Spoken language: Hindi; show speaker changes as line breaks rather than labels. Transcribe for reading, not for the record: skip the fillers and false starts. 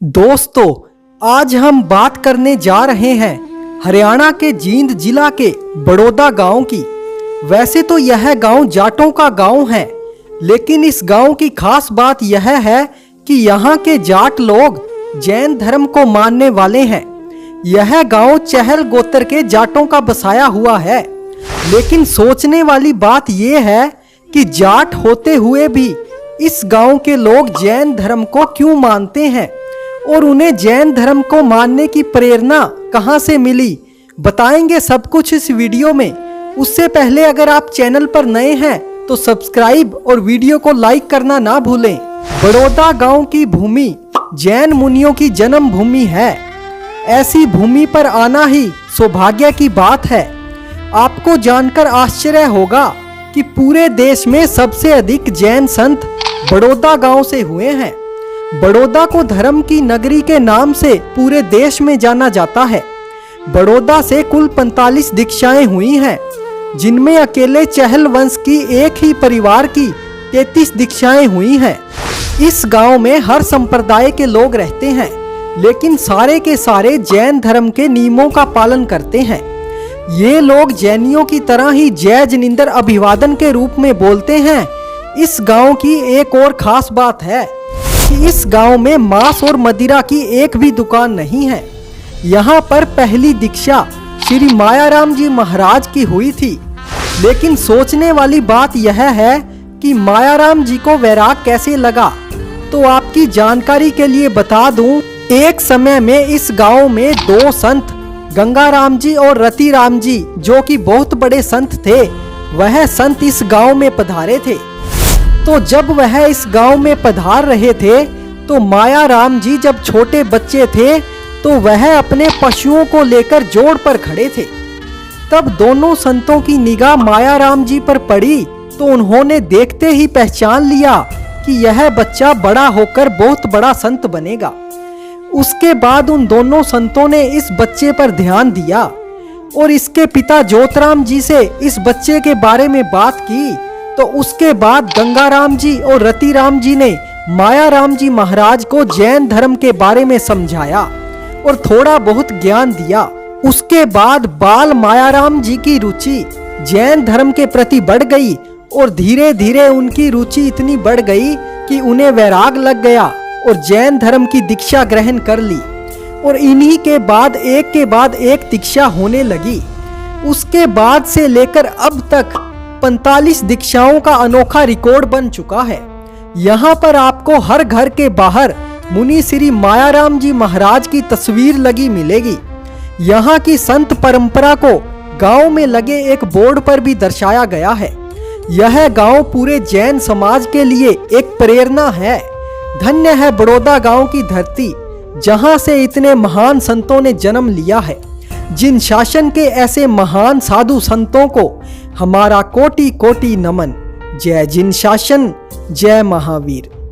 दोस्तों, आज हम बात करने जा रहे हैं हरियाणा के जींद जिला के बड़ौदा गांव की। वैसे तो यह गांव जाटों का गांव है, लेकिन इस गांव की खास बात यह है कि यहाँ के जाट लोग जैन धर्म को मानने वाले हैं। यह गांव चहल गोत्र के जाटों का बसाया हुआ है, लेकिन सोचने वाली बात यह है कि जाट होते हुए भी इस गांव के लोग जैन धर्म को क्यों मानते हैं और उन्हें जैन धर्म को मानने की प्रेरणा कहां से मिली, बताएंगे सब कुछ इस वीडियो में। उससे पहले अगर आप चैनल पर नए हैं तो सब्सक्राइब और वीडियो को लाइक करना ना भूलें। बड़ौदा गांव की भूमि जैन मुनियों की जन्म भूमि है। ऐसी भूमि पर आना ही सौभाग्य की बात है। आपको जानकर आश्चर्य होगा कि पूरे देश में सबसे अधिक जैन संत बड़ौदा गांव से हुए हैं। बड़ौदा को धर्म की नगरी के नाम से पूरे देश में जाना जाता है। बड़ौदा से कुल 45 दीक्षाएं हुई हैं, जिनमें अकेले चहल वंश की एक ही परिवार की 33 दीक्षाएं हुई हैं। इस गांव में हर संप्रदाय के लोग रहते हैं, लेकिन सारे के सारे जैन धर्म के नियमों का पालन करते हैं। ये लोग जैनियों की तरह ही जय जिनेंद्र अभिवादन के रूप में बोलते हैं। इस गांव की एक और खास बात है कि इस गांव में मांस और मदिरा की एक भी दुकान नहीं है। यहाँ पर पहली दीक्षा श्री मायाराम जी महाराज की हुई थी, लेकिन सोचने वाली बात यह है कि मायाराम जी को वैराग कैसे लगा। तो आपकी जानकारी के लिए बता दूं, एक समय में इस गांव में दो संत गंगाराम जी और रतिराम जी, जो कि बहुत बड़े संत थे, वह संत इस गांव में पधारे थे। तो जब वह इस गांव में पधार रहे थे तो मायाराम जी जब छोटे बच्चे थे तो वह अपने पशुओं को लेकर जोड़ पर खड़े थे। तब दोनों संतों की निगाह मायाराम जी पर पड़ी तो उन्होंने देखते ही पहचान लिया कि यह बच्चा बड़ा होकर बहुत बड़ा संत बनेगा। उसके बाद उन दोनों संतों ने इस बच्चे पर ध्यान दिया और इसके पिता ज्योतराम जी से इस बच्चे के बारे में बात की। तो उसके बाद गंगाराम जी और रतिराम जी ने मायाराम जी महाराज को जैन धर्म के बारे में समझाया और थोड़ा बहुत ज्ञान दिया। उसके बाद बाल मायाराम जी की रुचि जैन धर्म के प्रति बढ़ गई और धीरे धीरे उनकी रुचि इतनी बढ़ गई कि उन्हें वैराग लग गया और जैन धर्म की दीक्षा ग्रहण कर ली। और इन्हीं के बाद एक दीक्षा होने लगी। उसके बाद से लेकर अब तक 45 दीक्षाओं का अनोखा रिकॉर्ड बन चुका है। यहाँ पर आपको हर घर के बाहर मुनि श्री मायाराम जी महाराज की तस्वीर लगी मिलेगी। यहाँ की संत परंपरा को गांव में लगे एक बोर्ड पर भी दर्शाया गया है। यह गांव पूरे जैन समाज के लिए एक प्रेरणा है। धन्य है बड़ौदा गांव की धरती, जहाँ से इतने महान संतों ने जन्म लिया है। जिन शासन के ऐसे महान साधु संतों को हमारा कोटि कोटि नमन। जय जिन शासन, जय महावीर।